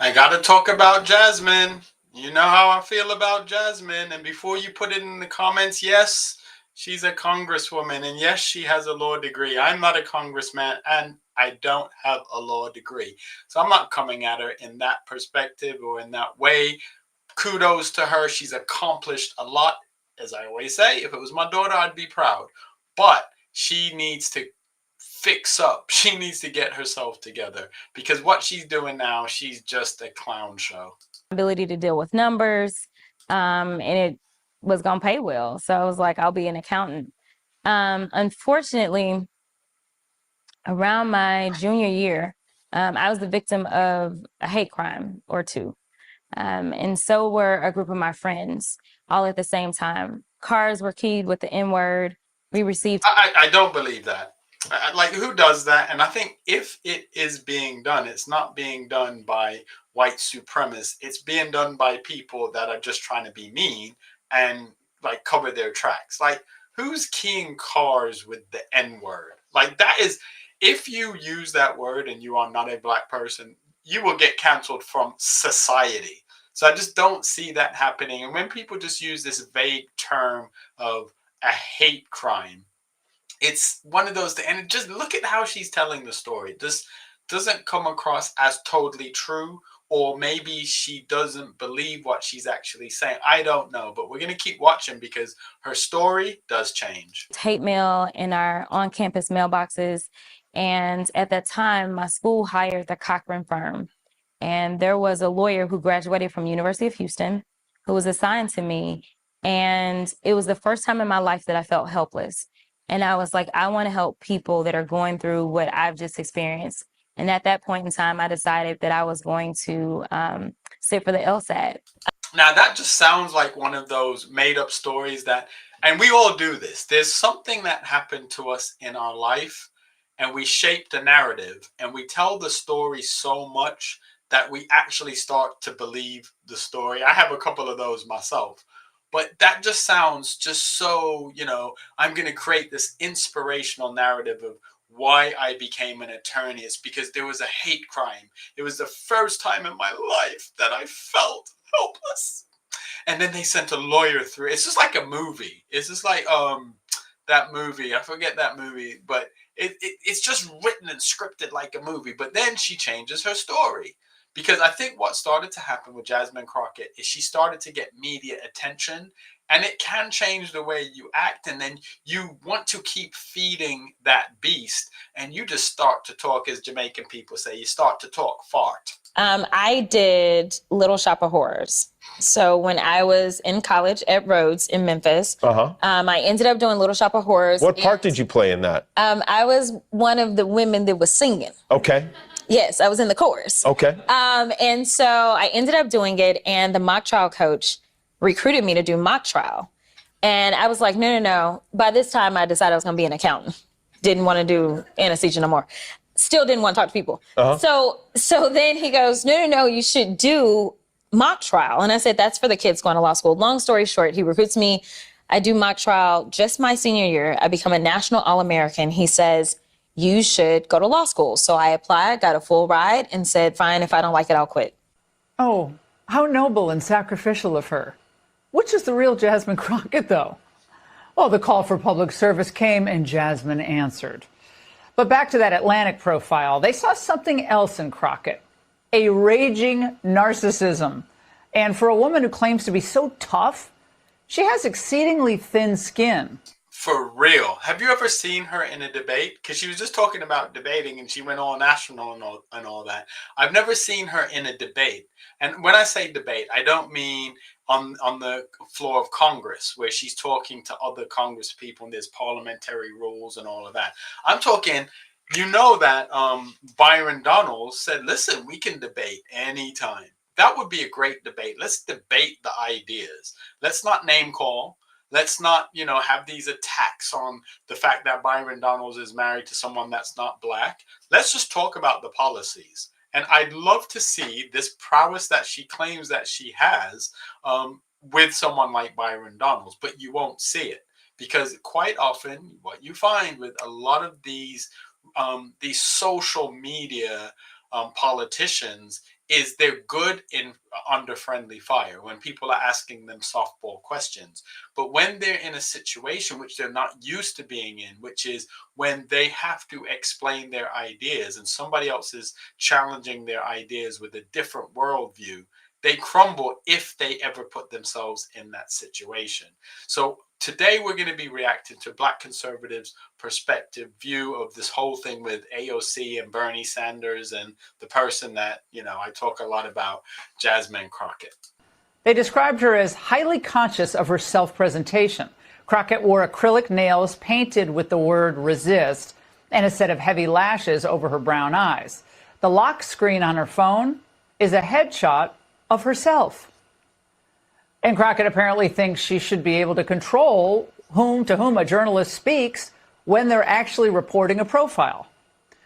I got to talk about Jasmine. You know how I feel about Jasmine. And before you put it in the comments, yes, she's a congresswoman. And yes, she has a law degree. I'm not a congressman and I don't have a law degree. So I'm not coming at her in that perspective or in that way. Kudos to her. She's accomplished a lot. As I always say, if it was my daughter, I'd be proud. But she needs to fix up. She needs to get herself together because what she's doing now, she's just a clown show. Ability to deal with numbers, and it was going to pay well. So I was like, I'll be an accountant. Unfortunately, around my junior year, I was the victim of a hate crime or two. And so were a group of my friends all at the same time. Cars were keyed with the N word. We received. I don't believe that. Like, who does that? And I think if it is being done, it's not being done by white supremacists. It's being done by people that are just trying to be mean and like cover their tracks. Like, who's keying cars with the N word? Like, that is, if you use that word and you are not a black person, you will get canceled from society. So I just don't see that happening. And when people just use this vague term of a hate crime, it's one of those things. And just look at how she's telling the story. This doesn't come across as totally true, or maybe she doesn't believe what she's actually saying. I don't know, but we're going to keep watching because her story does change. Hate mail in our on-campus mailboxes. And at that time, my school hired the Cochran firm. And there was a lawyer who graduated from University of Houston who was assigned to me. And it was the first time in my life that I felt helpless. And I was like, I want to help people that are going through what I've just experienced. And at that point in time, I decided that I was going to sit for the LSAT. Now, that just sounds like one of those made up stories that, and we all do this. There's something that happened to us in our life, and we shape the narrative, and we tell the story so much that we actually start to believe the story. I have a couple of those myself. But that just sounds just so, I'm going to create this inspirational narrative of why I became an attorney. It's because there was a hate crime. It was the first time in my life that I felt helpless. And then they sent a lawyer through. It's just like a movie. It's just like that movie. I forget that movie, but it's just written and scripted like a movie. But then she changes her story. Because I think what started to happen with Jasmine Crockett is she started to get media attention, and it can change the way you act. And then you want to keep feeding that beast, and you just start to talk, as Jamaican people say, you start to talk fart. I did Little Shop of Horrors. So when I was in college at Rhodes in Memphis, I ended up doing Little Shop of Horrors. What part did you play in that? I was one of the women that was singing. Okay. Yes, I was in the chorus. Okay. And so I ended up doing it, and the mock trial coach recruited me to do mock trial. And I was like, no. By this time, I decided I was going to be an accountant. Didn't want to do anesthesia no more. Still didn't want to talk to people. So then he goes, no, you should do mock trial. And I said, that's for the kids going to law school. Long story short, he recruits me. I do mock trial just my senior year. I become a national All-American. He says, you should go to law school. So I applied, got a full ride, and said, fine, if I don't like it, I'll quit. Oh, how noble and sacrificial of her. Which is the real Jasmine Crockett, though? Well, the call for public service came and Jasmine answered. But back to that Atlantic profile, they saw something else in Crockett, a raging narcissism. And for a woman who claims to be so tough, she has exceedingly thin skin. For real. Have you ever seen her in a debate? Because she was just talking about debating and she went all national and all that. I've never seen her in a debate. And when I say debate, I don't mean on the floor of Congress where she's talking to other Congress people and there's parliamentary rules and all of that. I'm talking, that Byron Donalds said, listen, we can debate anytime. That would be a great debate. Let's debate the ideas. Let's not name call. Let's not, have these attacks on the fact that Byron Donalds is married to someone that's not black. Let's just talk about the policies. And I'd love to see this prowess that she claims that she has with someone like Byron Donalds, but you won't see it because quite often what you find with a lot of these social media politicians is they're good in under friendly fire when people are asking them softball questions. But when they're in a situation which they're not used to being in, which is when they have to explain their ideas and somebody else is challenging their ideas with a different worldview, they crumble if they ever put themselves in that situation. So today we're going to be reacting to Black conservatives' perspective view of this whole thing with AOC and Bernie Sanders and the person that, I talk a lot about, Jasmine Crockett. They described her as highly conscious of her self-presentation. Crockett wore acrylic nails painted with the word resist and a set of heavy lashes over her brown eyes. The lock screen on her phone is a headshot of herself. And Crockett apparently thinks she should be able to control to whom a journalist speaks when they're actually reporting a profile.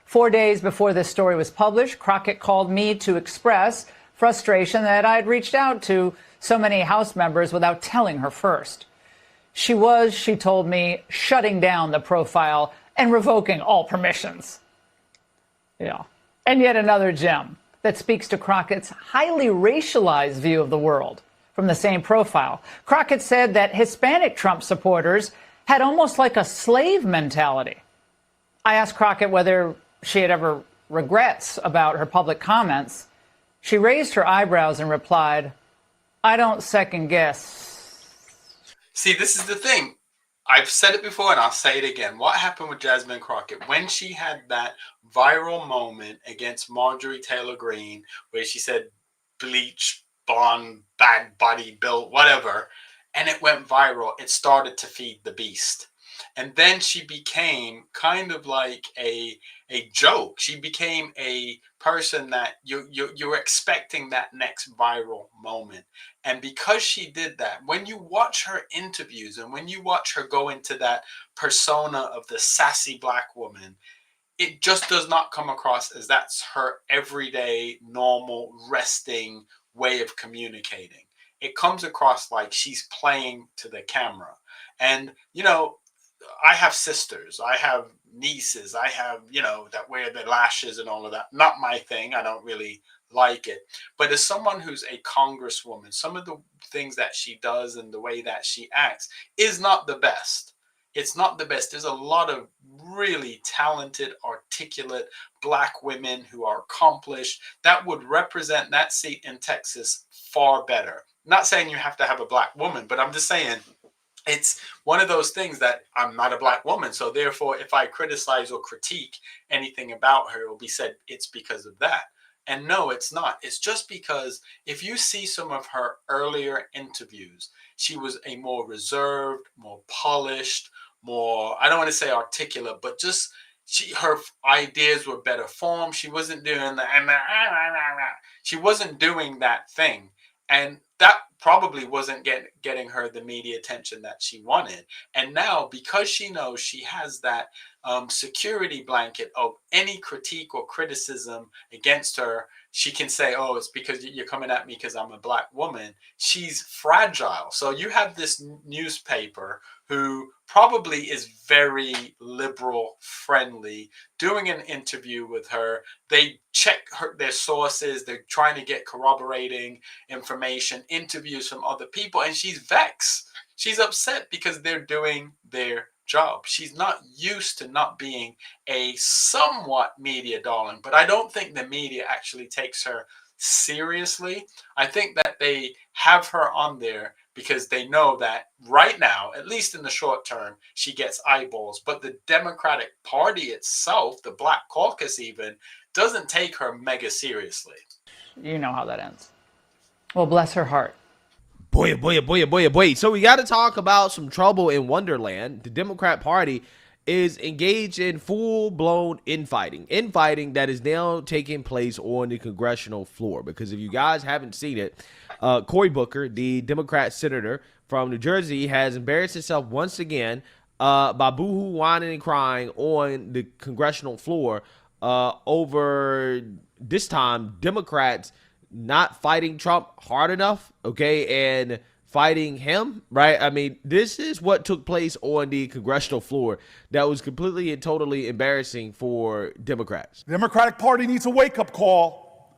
4 days before this story was published, Crockett called me to express frustration that I'd reached out to so many House members without telling her first. She told me, shutting down the profile and revoking all permissions. Yeah. And yet another gem that speaks to Crockett's highly racialized view of the world. From the same profile, Crockett said that Hispanic Trump supporters had almost like a slave mentality. I asked Crockett whether she had ever regrets about her public comments. She raised her eyebrows and replied, "I don't second guess." See, this is the thing. I've said it before and I'll say it again. What happened with Jasmine Crockett when she had that viral moment against Marjorie Taylor Greene, where she said bleach, blonde, bad body built, whatever, and it went viral, it started to feed the beast. And then she became kind of like a joke. She became a person that you're expecting that next viral moment. And because she did that, when you watch her interviews and when you watch her go into that persona of the sassy Black woman, it just does not come across as that's her everyday, normal, resting way of communicating. It comes across like she's playing to the camera. And, I have sisters, I have nieces, I have, that wear the lashes and all of that. Not my thing. I don't really like it. But as someone who's a congresswoman, some of the things that she does and the way that she acts is not the best. It's not the best. There's a lot of really talented, articulate Black women who are accomplished that would represent that seat in Texas far better. Not saying you have to have a Black woman, but I'm just saying it's one of those things that I'm not a Black woman. So therefore, if I criticize or critique anything about her, it will be said it's because of that. And no, it's not. It's just because if you see some of her earlier interviews, she was a more reserved, more polished, more, I don't want to say articulate, but just her ideas were better formed. She wasn't doing she wasn't doing that thing. And that probably wasn't getting her the media attention that she wanted. And now, because she knows she has that security blanket of any critique or criticism against her, she can say, oh, it's because you're coming at me because I'm a Black woman. She's fragile. So you have this newspaper who probably is very liberal friendly doing an interview with her. They check their sources. They're trying to get corroborating information, interviews from other people. And she's vexed. She's upset because they're doing their job. She's not used to not being a somewhat media darling, but I don't think the media actually takes her seriously. I think that they have her on there because they know that right now, at least in the short term, she gets eyeballs. But the Democratic Party itself, the Black Caucus even, doesn't take her mega seriously. You know how that ends. Well, bless her heart. Boy, boy, boy, boy, boy. So we got to talk about some trouble in Wonderland. The Democrat Party is engaged in full-blown infighting that is now taking place on the congressional floor. Because if you guys haven't seen it, Cory Booker, the Democrat senator from New Jersey, has embarrassed himself once again by boohoo, whining, and crying on the congressional floor over, this time, Democrats not fighting Trump hard enough, okay, and fighting him, right? I mean, this is what took place on the congressional floor that was completely and totally embarrassing for Democrats. The Democratic Party needs a wake-up call.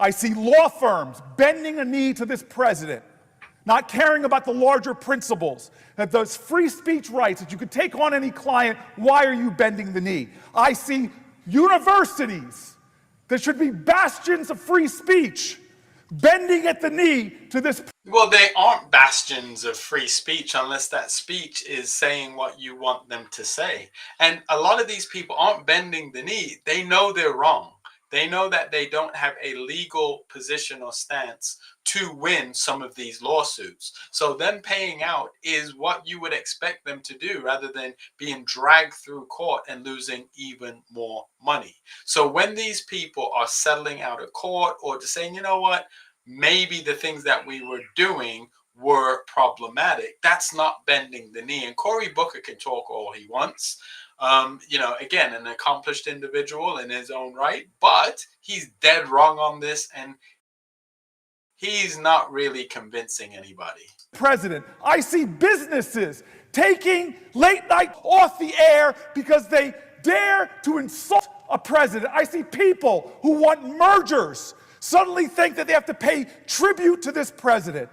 I see law firms bending a knee to this president, not caring about the larger principles, that those free speech rights, that you could take on any client, why are you bending the knee? I see universities that should be bastions of free speech bending at the knee to this. Well, they aren't bastions of free speech unless that speech is saying what you want them to say. And a lot of these people aren't bending the knee. They know they're wrong. They know that they don't have a legal position or stance to win some of these lawsuits. So them paying out is what you would expect them to do rather than being dragged through court and losing even more money. So when these people are settling out of court or just saying, you know what, maybe the things that we were doing were problematic, that's not bending the knee. And Cory Booker can talk all he wants. Again, an accomplished individual in his own right, but he's dead wrong on this, and he's not really convincing anybody. President, I see businesses taking late night off the air because they dare to insult a president. I see people who want mergers suddenly think that they have to pay tribute to this president.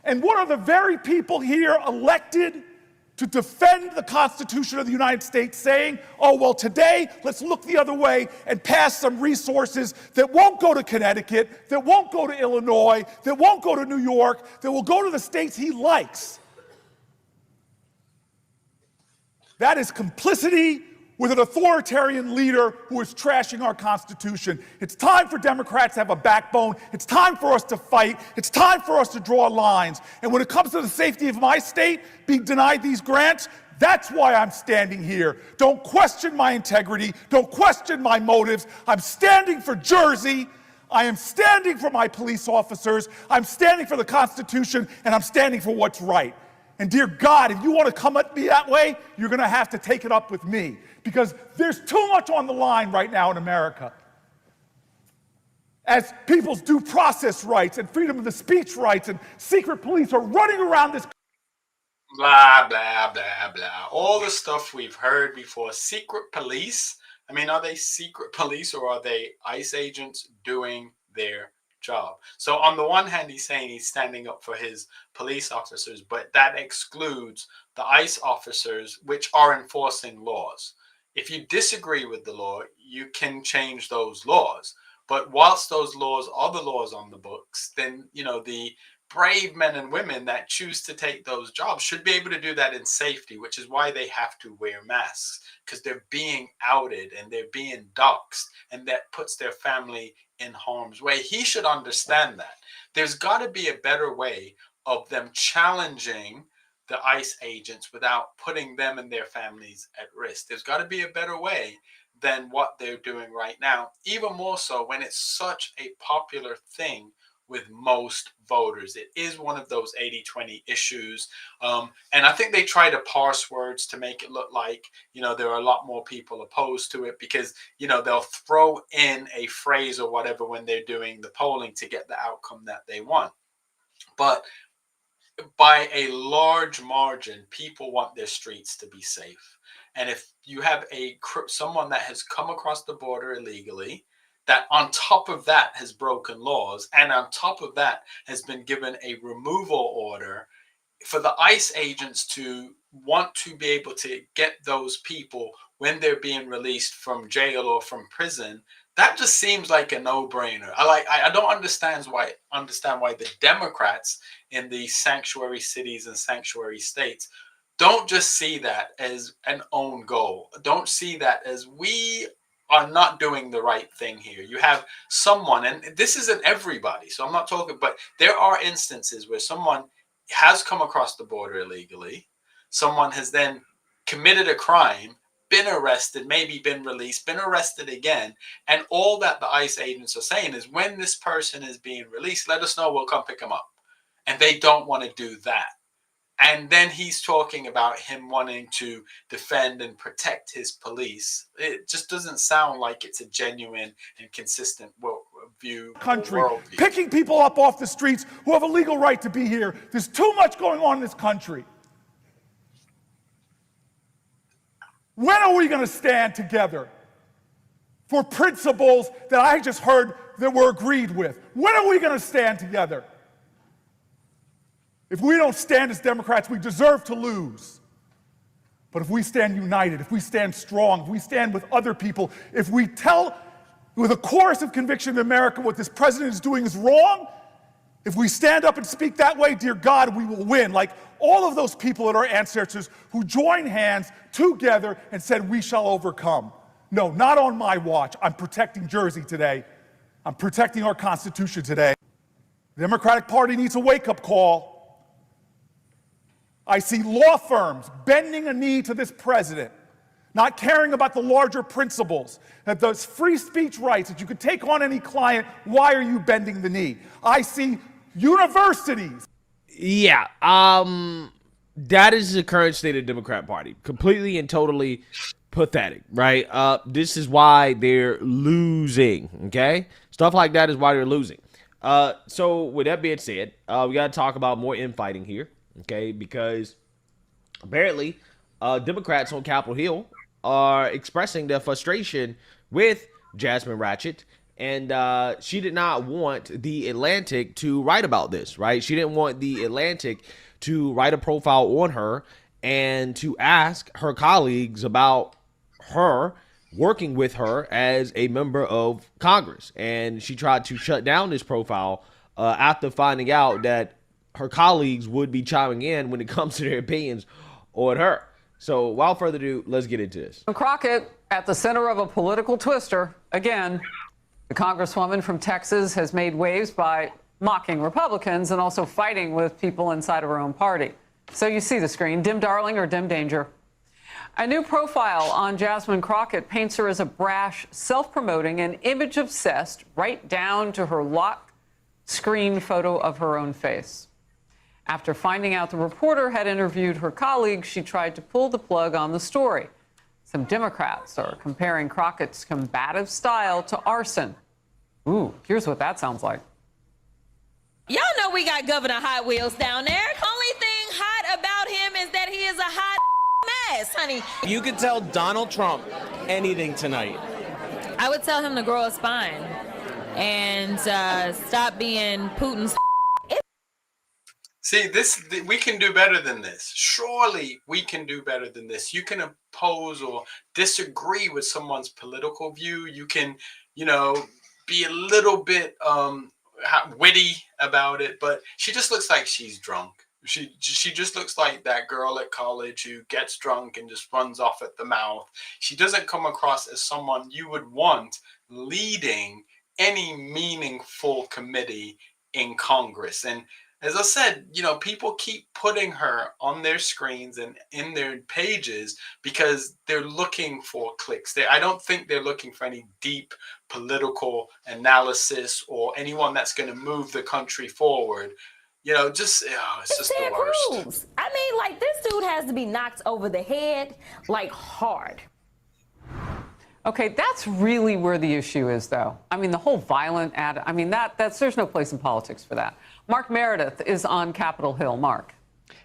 And what are the very people here elected to defend the Constitution of the United States saying, oh, well, today, let's look the other way and pass some resources that won't go to Connecticut, that won't go to Illinois, that won't go to New York, that will go to the states he likes. That is complicity with an authoritarian leader who is trashing our Constitution. It's time for Democrats to have a backbone. It's time for us to fight. It's time for us to draw lines. And when it comes to the safety of my state being denied these grants, that's why I'm standing here. Don't question my integrity. Don't question my motives. I'm standing for Jersey. I am standing for my police officers. I'm standing for the Constitution, and I'm standing for what's right. And dear God, if you want to come at me that way, you're going to have to take it up with me, because there's too much on the line right now in America. As people's due process rights and freedom of the speech rights and secret police are running around this. Blah, blah, blah, blah. All the stuff we've heard before. Secret police. I mean, are they secret police or are they ICE agents doing their job? So on the one hand, he's saying he's standing up for his police officers, but that excludes the ICE officers, which are enforcing laws. If you disagree with the law, you can change those laws. But whilst those laws are the laws on the books, then, the brave men and women that choose to take those jobs should be able to do that in safety, which is why they have to wear masks, because they're being outed and they're being doxxed, and that puts their family in harm's way. He should understand that. There's got to be a better way of them challenging the ICE agents without putting them and their families at risk. There's got to be a better way than what they're doing right now, even more so when it's such a popular thing with most voters. It is one of those 80-20 issues. And I think they try to parse words to make it look like, there are a lot more people opposed to it because, they'll throw in a phrase or whatever when they're doing the polling to get the outcome that they want. But by a large margin, people want their streets to be safe. And if you have someone that has come across the border illegally, that on top of that has broken laws, and on top of that has been given a removal order, for the ICE agents to want to be able to get those people when they're being released from jail or from prison, that just seems like a no-brainer. I don't understand why the Democrats in the sanctuary cities and sanctuary states don't just see that as an own goal. Don't see that as we are not doing the right thing here. You have someone, and this isn't everybody, so I'm not talking, but there are instances where someone has come across the border illegally, someone has then committed a crime, been arrested, maybe been released, been arrested again, and all that the ICE agents are saying is, when this person is being released, let us know, we'll come pick him up. And they don't want to do that. And then he's talking about him wanting to defend and protect his police. It just doesn't sound like it's a genuine and consistent view. Country, picking people up off the streets who have a legal right to be here. There's too much going on in this country. When are we going to stand together for principles that I just heard that we're agreed with? When are we going to stand together? If we don't stand as Democrats, we deserve to lose. But if we stand united, if we stand strong, if we stand with other people, if we tell with a chorus of conviction in America what this president is doing is wrong, if we stand up and speak that way, dear God, we will win. Like all of those people at our ancestors who joined hands together and said, we shall overcome. No, not on my watch. I'm protecting Jersey today. I'm protecting our Constitution today. The Democratic Party needs a wake-up call. I see law firms bending a knee to this president, not caring about the larger principles, that those free speech rights, that you could take on any client. Why are you bending the knee? I see universities. Yeah, that is the current state of the Democrat Party. Completely and totally pathetic, right? This is why they're losing, okay? Stuff like that is why they're losing. So with that being said, we got to talk about more infighting here, okay? Because apparently Democrats on Capitol Hill are expressing their frustration with Jasmine Ratchet, and she did not want The Atlantic to write about this, right? She didn't want The Atlantic to write a profile on her and to ask her colleagues about her working with her as a member of Congress. And she tried to shut down this profile after finding out that her colleagues would be chiming in when it comes to their opinions on her. So without further ado, let's get into this. Crockett at the center of a political twister. Again, the Congresswoman from Texas has made waves by mocking Republicans and also fighting with people inside of her own party. So you see the screen, dim darling or dim danger. A new profile on Jasmine Crockett paints her as a brash, self-promoting and image-obsessed, right down to her lock screen photo of her own face. After finding out the reporter had interviewed her colleagues, she tried to pull the plug on the story. Some Democrats are comparing Crockett's combative style to arson. Ooh, here's what that sounds like. Y'all know we got Governor Hot Wheels down there. Only thing hot about him is that he is a hot mess, honey. You could tell Donald Trump anything tonight. I would tell him to grow a spine and stop being Putin's. See, we can do better than this. Surely we can do better than this. You can oppose or disagree with someone's political view. You can, be a little bit witty about it, but she just looks like she's drunk. She just looks like that girl at college who gets drunk and just runs off at the mouth. She doesn't come across as someone you would want leading any meaningful committee in Congress. And as I said, people keep putting her on their screens and in their pages because they're looking for clicks. I don't think they're looking for any deep political analysis or anyone that's going to move the country forward. It's just the worst. Cruz. I mean, this dude has to be knocked over the head, hard. Okay, that's really where the issue is, though. I mean, the whole violent there's no place in politics for that. Mark Meredith is on Capitol Hill. Mark.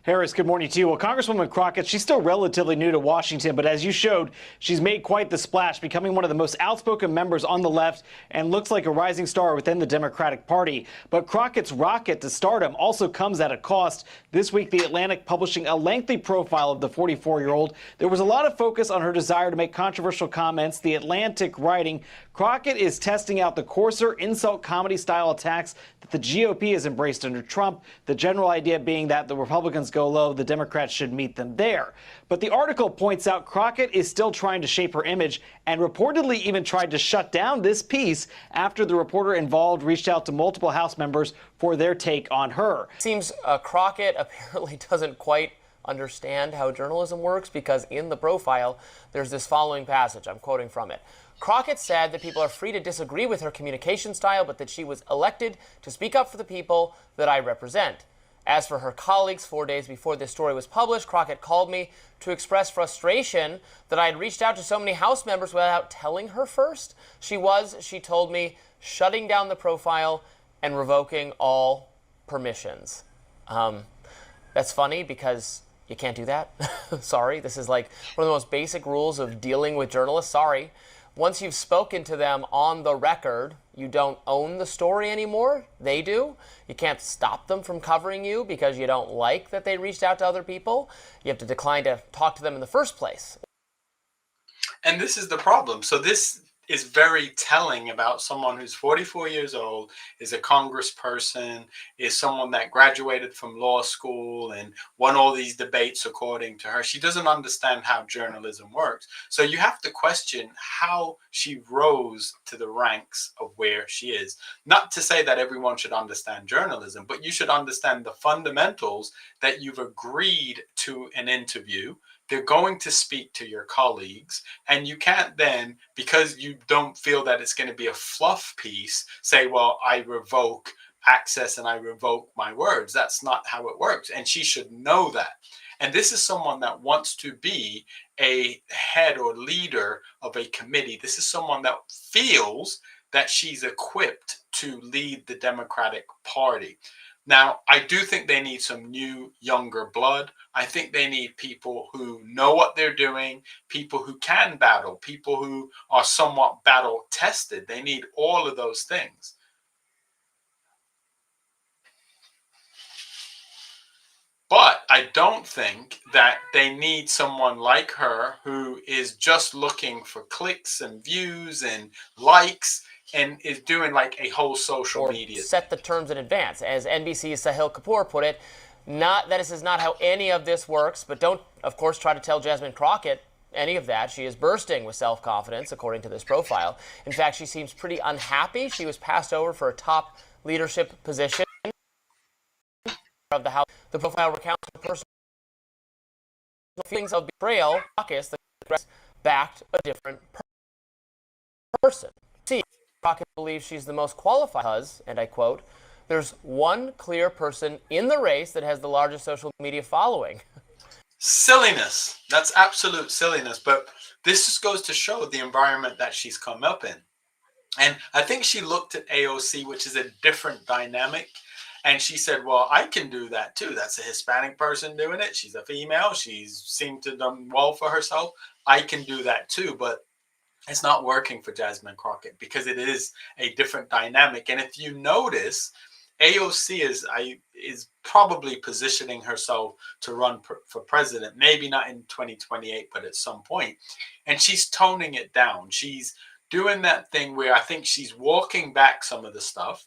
Harris, good morning to you. Well, Congresswoman Crockett, she's still relatively new to Washington, but as you showed, she's made quite the splash, becoming one of the most outspoken members on the left and looks like a rising star within the Democratic Party. But Crockett's rocket to stardom also comes at a cost. This week, The Atlantic publishing a lengthy profile of the 44-year-old. There was a lot of focus on her desire to make controversial comments. The Atlantic writing, Crockett is testing out the coarser insult comedy style attacks that the GOP has embraced under Trump, the general idea being that the Republicans go low, the Democrats should meet them there. But the article points out Crockett is still trying to shape her image and reportedly even tried to shut down this piece after the reporter involved reached out to multiple House members for their take on her. Seems Crockett apparently doesn't quite understand how journalism works, because in the profile, there's this following passage. I'm quoting from it. Crockett said that people are free to disagree with her communication style, but that she was elected to speak up for the people that I represent. As for her colleagues, 4 days before this story was published, Crockett called me to express frustration that I had reached out to so many House members without telling her first. She told me, shutting down the profile and revoking all permissions. That's funny because you can't do that. Sorry, this is like one of the most basic rules of dealing with journalists. Sorry. once you've spoken to them on the record, you don't own the story anymore. They do. You can't stop them from covering you because you don't like that they reached out to other people. You have to decline to talk to them in the first place. And this is the problem. So this is very telling about someone who's 44 years old, is a congressperson, is someone that graduated from law school and won all these debates according to her. She doesn't understand how journalism works. So you have to question how she rose to the ranks of where she is. Not to say that everyone should understand journalism, but you should understand the fundamentals that you've agreed to an interview. They're going to speak to your colleagues, and you can't then, because you don't feel that it's going to be a fluff piece, say, well, I revoke access and I revoke my words. That's not how it works. And she should know that. And this is someone that wants to be a head or leader of a committee. This is someone that feels that she's equipped to lead the Democratic Party. Now, I do think they need some new, younger blood. I think they need people who know what they're doing, people who can battle, people who are somewhat battle tested. They need all of those things. But I don't think that they need someone like her who is just looking for clicks and views and likes and is doing like a whole social media. Set the terms in advance. As NBC's Sahil Kapoor put it, not that this is not how any of this works, but don't, of course, try to tell Jasmine Crockett any of that. She is bursting with self-confidence, according to this profile. In fact, she seems pretty unhappy. She was passed over for a top leadership position of the House. The profile recounts her personal feelings of betrayal. Caucus, the Congress, backed a different person. See, Crockett believes she's the most qualified because, and I quote, "There's one clear person in the race that has the largest social media following." Silliness. That's absolute silliness. But this just goes to show the environment that she's come up in. And I think she looked at AOC, which is a different dynamic. And she said, well, I can do that too. That's a Hispanic person doing it. She's a female. She's seemed to have done well for herself. I can do that too. But it's not working for Jasmine Crockett because it is a different dynamic. And if you notice, AOC is probably positioning herself to run for president, maybe not in 2028, but at some point. And she's toning it down. She's doing that thing where I think she's walking back some of the stuff.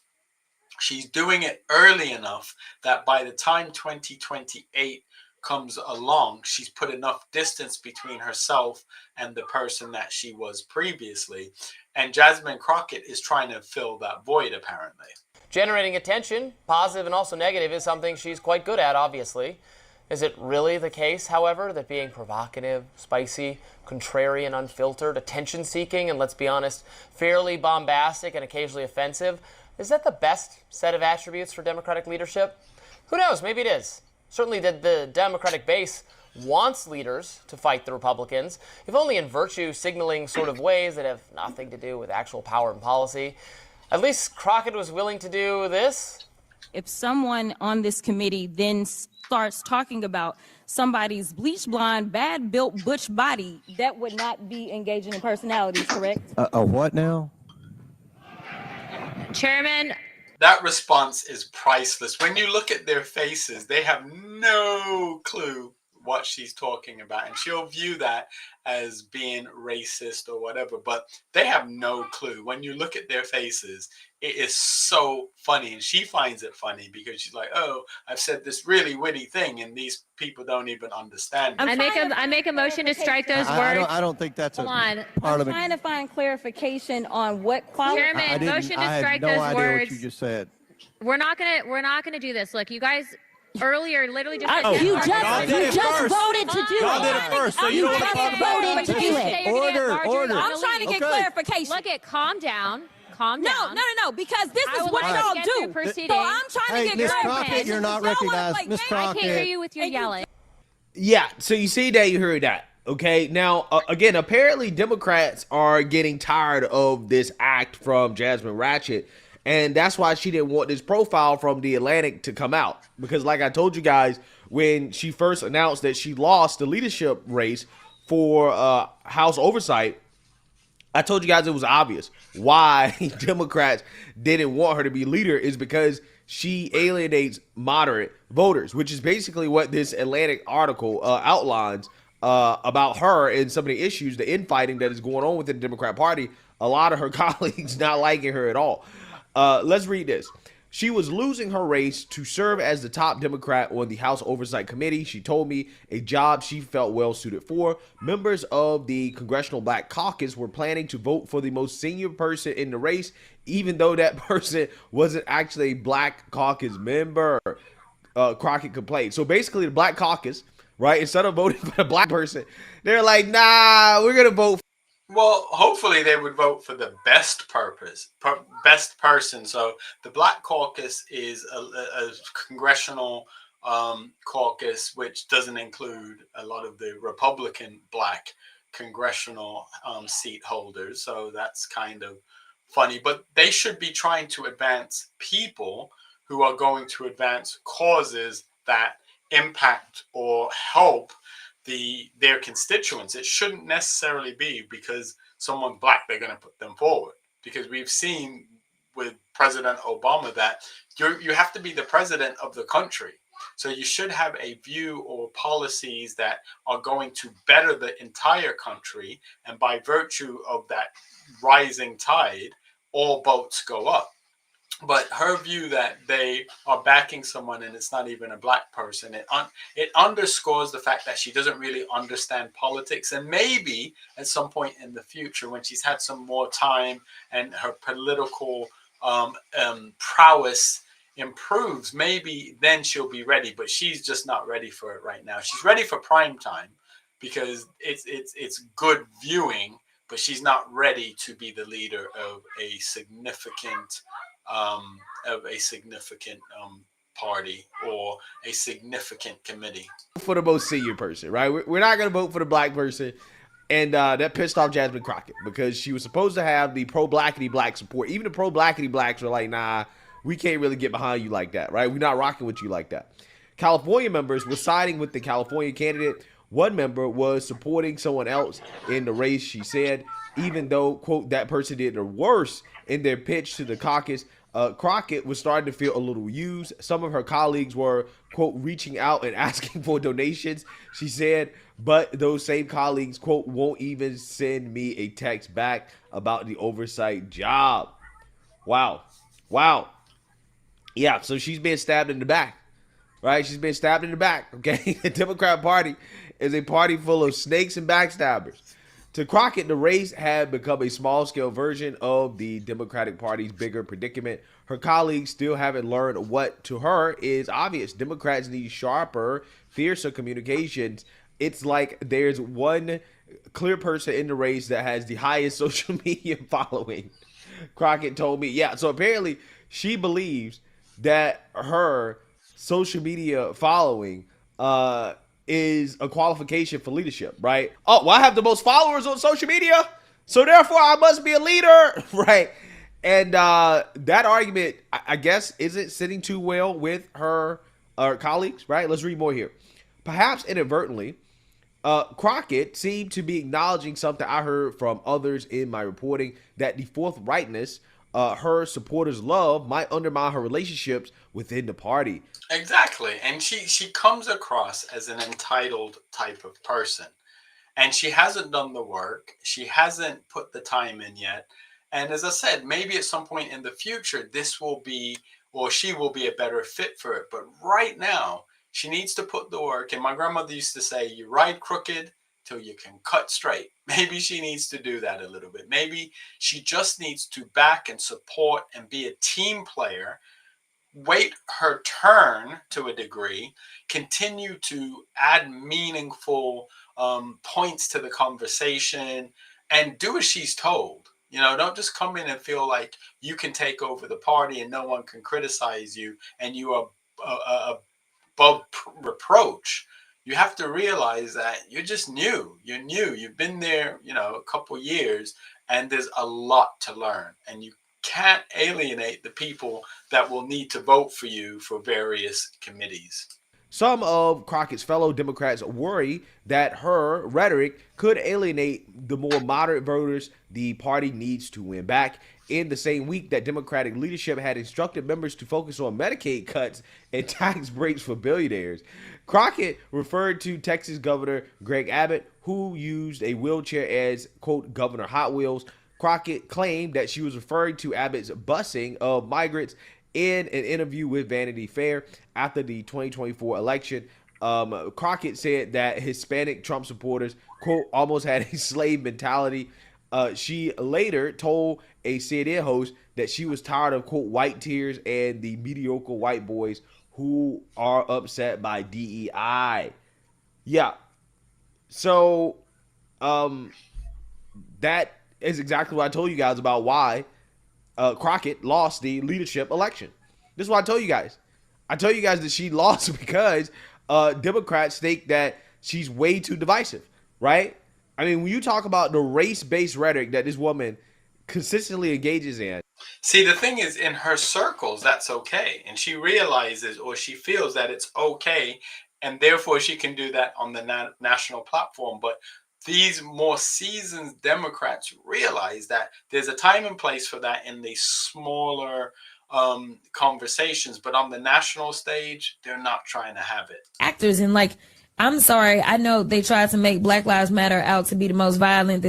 She's doing it early enough that by the time 2028 comes along, she's put enough distance between herself and the person that she was previously. And Jasmine Crockett is trying to fill that void, apparently. Generating attention, positive and also negative, is something she's quite good at, obviously. Is it really the case, however, that being provocative, spicy, contrarian, unfiltered, attention-seeking, and let's be honest, fairly bombastic and occasionally offensive, is that the best set of attributes for Democratic leadership? Who knows? Maybe it is. Certainly the Democratic base wants leaders to fight the Republicans, if only in virtue signaling sort of ways that have nothing to do with actual power and policy. At least Crockett was willing to do this. If someone on this committee then starts talking about somebody's bleach blonde, bad built butch body, that would not be engaging in personalities, correct? A what now? Chairman. That response is priceless. When you look at their faces, they have no clue what she's talking about. And she'll view that as being racist or whatever, but they have no clue. When you look at their faces, it is so funny. And she finds it funny because she's like, oh, I've said this really witty thing and these people don't even understand it. I make a motion to strike those words. I don't think that's a I'm parliament. trying to find clarification on what quality. Chairman, motion to strike no those idea words. what you just said. We're not gonna do this. Look, you guys earlier literally just said You Democrats- just voted to do Y'all did it it. first, so you You don't want to just talk about voted to do it. Order. I'm trying to get clarification. Look at calm down. Calm No, down. because this I is would what like to y'all get do. through proceedings. So I'm trying to Hey, get Miss clarification. Crockett, you're not Y'all wanna recognized. play Miss games? I can't hear Crockett. you with your yelling. Yeah, so you see that, you heard that. Okay, now, again, apparently Democrats are getting tired of this act from Jasmine Ratchet, and that's why she didn't want this profile from The Atlantic to come out. Because like I told you guys, when she first announced that she lost the leadership race for House Oversight, I told you guys it was obvious why Democrats didn't want her to be leader is because she alienates moderate voters, which is basically what this Atlantic article outlines about her and some of the issues, the infighting that is going on within the Democrat Party. A lot of her colleagues not liking her at all. Let's read this. She was losing her race to serve as the top Democrat on the House Oversight Committee. She told me a job she felt well suited for. Members of the Congressional Black Caucus were planning to vote for the most senior person in the race, even though that person wasn't actually a Black Caucus member. Crockett complained. So basically, the Black Caucus, right, instead of voting for the black person, they're like, nah, we're going to vote. Well, hopefully they would vote for the best best person. So the Black Caucus is a congressional caucus, which doesn't include a lot of the Republican Black congressional seat holders. So that's kind of funny. But they should be trying to advance people who are going to advance causes that impact or help their constituents. It shouldn't necessarily be because someone's black they're going to put them forward, because we've seen with President Obama that you have to be the president of the country, so you should have a view or policies that are going to better the entire country, and by virtue of that rising tide all boats go up. But her view that they are backing someone and it's not even a black person, it underscores the fact that she doesn't really understand politics. And maybe at some point in the future, when she's had some more time and her political prowess improves, maybe then she'll be ready. But she's just not ready for it right now. She's ready for prime time because it's good viewing, but she's not ready to be the leader of a significant party or a significant committee. For the most senior person, right? We're not going to vote for the black person. And that pissed off Jasmine Crockett because she was supposed to have the pro-blackity black support. Even the pro-blackity blacks were like, nah, we can't really get behind you like that, right? We're not rocking with you like that. California members were siding with the California candidate. One member was supporting someone else in the race, she said, even though, quote, that person did the worst in their pitch to the caucus. Crockett was starting to feel a little used. Some of her colleagues were, quote, reaching out and asking for donations, she said, but those same colleagues, quote, won't even send me a text back about the oversight job. Wow. Yeah, so she's being stabbed in the back, right? She's been stabbed in the back, okay? The Democrat Party is a party full of snakes and backstabbers. To Crockett, the race had become a small-scale version of the Democratic Party's bigger predicament. Her colleagues still haven't learned what, to her, is obvious. Democrats need sharper, fiercer communications. It's like there's one clear person in the race that has the highest social media following. Crockett told me, yeah, so apparently she believes that her social media following is a qualification for leadership, right? Oh, well, I have the most followers on social media, so therefore I must be a leader, right? And that argument, I guess, isn't sitting too well with her colleagues, right? Let's read more here. Perhaps inadvertently, Crockett seemed to be acknowledging something I heard from others in my reporting, that the forthrightness her supporters love might undermine her relationships within the party. Exactly. And she comes across as an entitled type of person. And she hasn't done the work. She hasn't put the time in yet. And as I said, maybe at some point in the future, this will be, or she will be a better fit for it. But right now, she needs to put the work. And my grandmother used to say, you ride crooked till you can cut straight. Maybe she needs to do that a little bit. Maybe she just needs to back and support and be a team player, wait her turn to a degree, continue to add meaningful points to the conversation, and do as she's told. You know, don't just come in and feel like you can take over the party and no one can criticize you and you are above reproach. You have to realize that you're just new. You're new. You've been there, you know, a couple years, and there's a lot to learn. And you can't alienate the people that will need to vote for you for various committees. Some of Crockett's fellow Democrats worry that her rhetoric could alienate the more moderate voters the party needs to win back. In the same week that Democratic leadership had instructed members to focus on Medicaid cuts and tax breaks for billionaires, Crockett referred to Texas Governor Greg Abbott, who used a wheelchair as, quote, Governor Hot Wheels. Crockett claimed that she was referring to Abbott's busing of migrants in an interview with Vanity Fair after the 2024 election. Crockett said that Hispanic Trump supporters, quote, almost had a slave mentality. She later told a CNN host that she was tired of, quote, white tears and the mediocre white boys who are upset by DEI. Yeah. So, that is exactly what I told you guys about why Crockett lost the leadership election. This is what I told you guys. I told you guys that she lost because Democrats think that she's way too divisive, right? I mean, when you talk about the race-based rhetoric that this woman consistently engages in. See, the thing is, in her circles, that's okay. And she realizes, or she feels that it's okay, and therefore she can do that on the national platform. But these more seasoned Democrats realize that there's a time and place for that in these smaller conversations, but on the national stage, they're not trying to have it. Actors and like, I'm sorry, I know they tried to make Black Lives Matter out to be the most violent.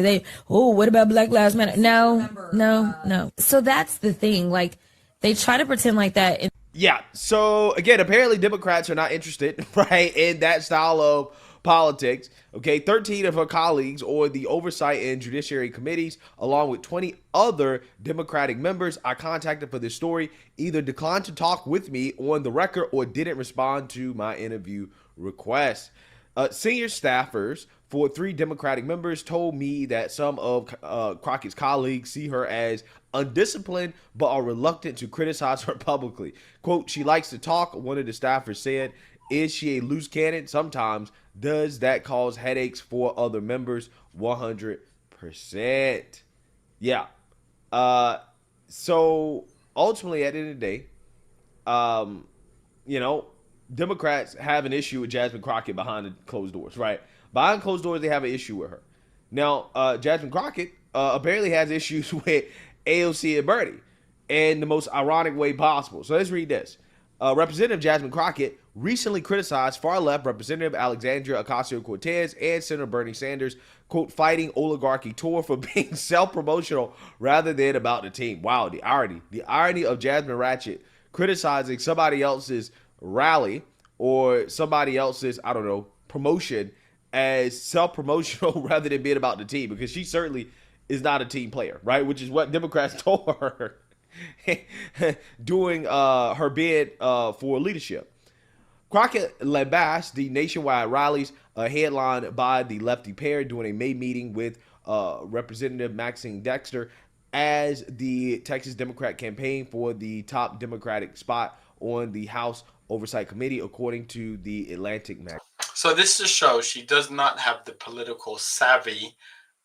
What about Black Lives Matter? No. So that's the thing. Like, they try to pretend like that. Yeah. So again, apparently Democrats are not interested, right, in that style of politics. Okay, 13 of her colleagues on the Oversight and Judiciary Committees, along with 20 other Democratic members I contacted for this story, either declined to talk with me on the record or didn't respond to my interview request. Senior staffers for 3 Democratic members told me that some of Crockett's colleagues see her as undisciplined but are reluctant to criticize her publicly. Quote, she likes to talk, one of the staffers said. Is she a loose cannon? Sometimes. Does that cause headaches for other members? 100%. Yeah. So ultimately, at the end of the day, Democrats have an issue with Jasmine Crockett behind the closed doors, right? Behind closed doors, they have an issue with her. Now, Jasmine Crockett apparently has issues with AOC and Bernie in the most ironic way possible. So let's read this. Representative Jasmine Crockett recently criticized far-left Representative Alexandria Ocasio-Cortez and Senator Bernie Sanders, quote, fighting oligarchy tour for being self-promotional rather than about the team. Wow, the irony of Jasmine Ratchet criticizing somebody else's rally or somebody else's, I don't know, promotion as self-promotional rather than being about the team, because she certainly is not a team player, right? Which is what Democrats told her doing her bid for leadership. Crockett lambasted the nationwide rallies headlined by the lefty pair during a May meeting with Representative Maxine Dexter as the Texas Democrat campaign for the top Democratic spot on the House Oversight Committee, according to the Atlantic magazine. So this just shows she does not have the political savvy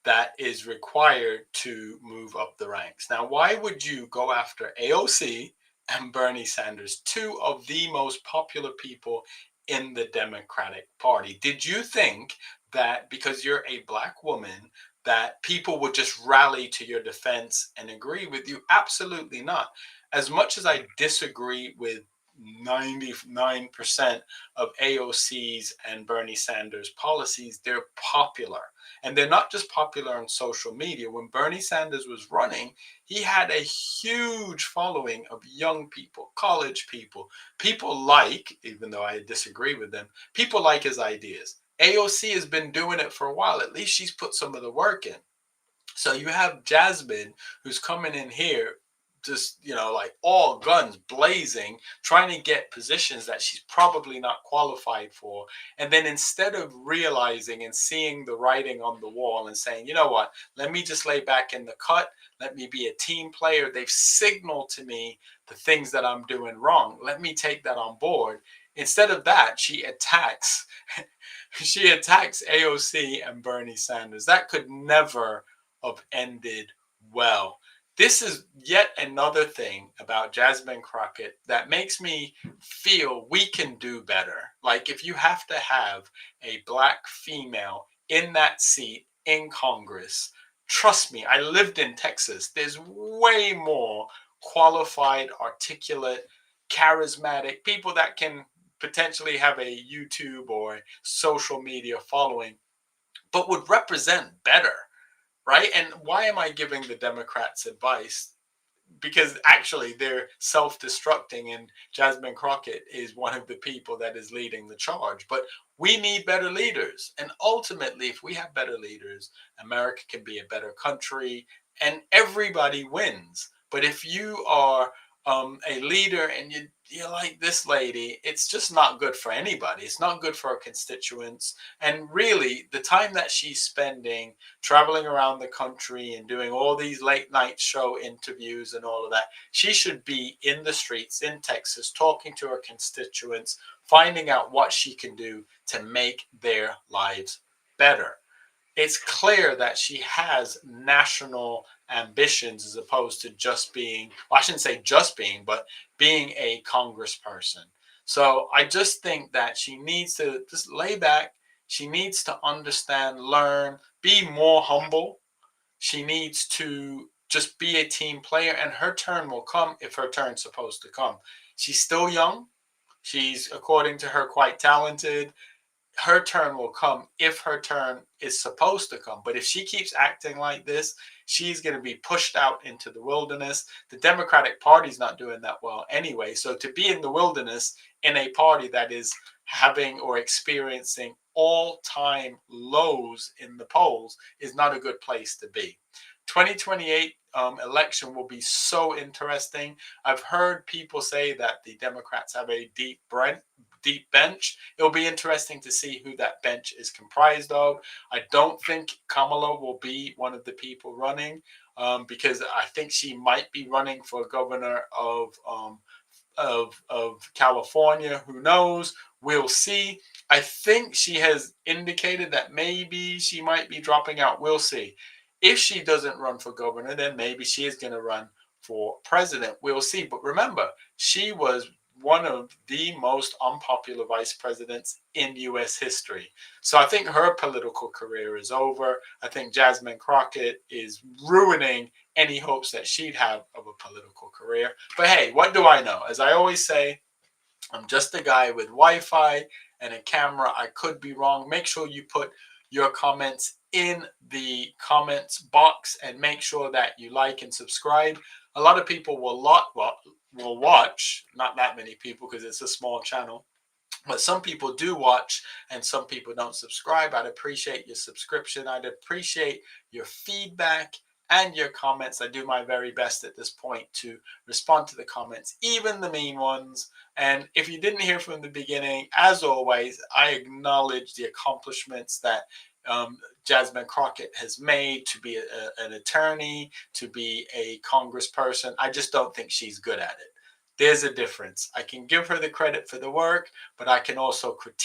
that is required to move up the ranks. Now, why would you go after AOC and Bernie Sanders, 2 of the most popular people in the Democratic Party? Did you think that because you're a black woman that people would just rally to your defense and agree with you? Absolutely not. As much as I disagree with 99% of AOC's and Bernie Sanders policies, they're popular. And they're not just popular on social media. When Bernie Sanders was running, he had a huge following of young people, college people, even though I disagree with them, people like his ideas. AOC has been doing it for a while. At least she's put some of the work in. So you have Jasmine, who's coming in here just, like all guns blazing, trying to get positions that she's probably not qualified for. And then instead of realizing and seeing the writing on the wall and saying, you know what, let me just lay back in the cut, let me be a team player. They've signaled to me the things that I'm doing wrong. Let me take that on board. Instead of that, she attacks AOC and Bernie Sanders. That could never have ended well. This is yet another thing about Jasmine Crockett that makes me feel we can do better. Like, if you have to have a black female in that seat in Congress, trust me, I lived in Texas. There's way more qualified, articulate, charismatic people that can potentially have a YouTube or social media following, but would represent better, right? And why am I giving the Democrats advice? Because actually they're self-destructing, and Jasmine Crockett is one of the people that is leading the charge. But we need better leaders, and ultimately, if we have better leaders, America can be a better country, and everybody wins. But if you are a leader and you're like this lady, it's just not good for anybody. It's not good for our constituents. And really, the time that she's spending traveling around the country and doing all these late night show interviews and all of that, she should be in the streets in Texas talking to her constituents, finding out what she can do to make their lives better. It's clear that she has national ambitions as opposed to just being, well, I shouldn't say just being, but being a congressperson. So I just think that she needs to just lay back. She needs to understand, learn, be more humble. She needs to just be a team player, and her turn will come if her turn's supposed to come. She's still young. She's, according to her, quite talented. Her turn will come if her turn is supposed to come. But if she keeps acting like this, she's going to be pushed out into the wilderness. The Democratic Party's not doing that well anyway. So to be in the wilderness in a party that is having or experiencing all-time lows in the polls is not a good place to be. 2028 election will be so interesting. I've heard people say that the Democrats have a deep bench. It'll be interesting to see who that bench is comprised of. I don't think Kamala will be one of the people running, because I think she might be running for governor of California. Who knows? We'll see. I think she has indicated that maybe she might be dropping out. We'll see. If she doesn't run for governor, then maybe she is going to run for president. We'll see. But remember, she was one of the most unpopular vice presidents in U.S. history. So I think her political career is over. I think Jasmine Crockett is ruining any hopes that she'd have of a political career. But hey, what do I know? As I always say, I'm just a guy with Wi-Fi and a camera. I could be wrong. Make sure you put your comments in the comments box, and make sure that you like and subscribe. A lot of people will watch, not that many people because it's a small channel, but some people do watch and some people don't subscribe. I'd appreciate your subscription. I'd appreciate your feedback and your comments. I do my very best at this point to respond to the comments, even the mean ones. And if you didn't hear from the beginning, as always, I acknowledge the accomplishments that Jasmine Crockett has made to be an attorney, to be a congressperson. I just don't think she's good at it. There's a difference. I can give her the credit for the work, but I can also critique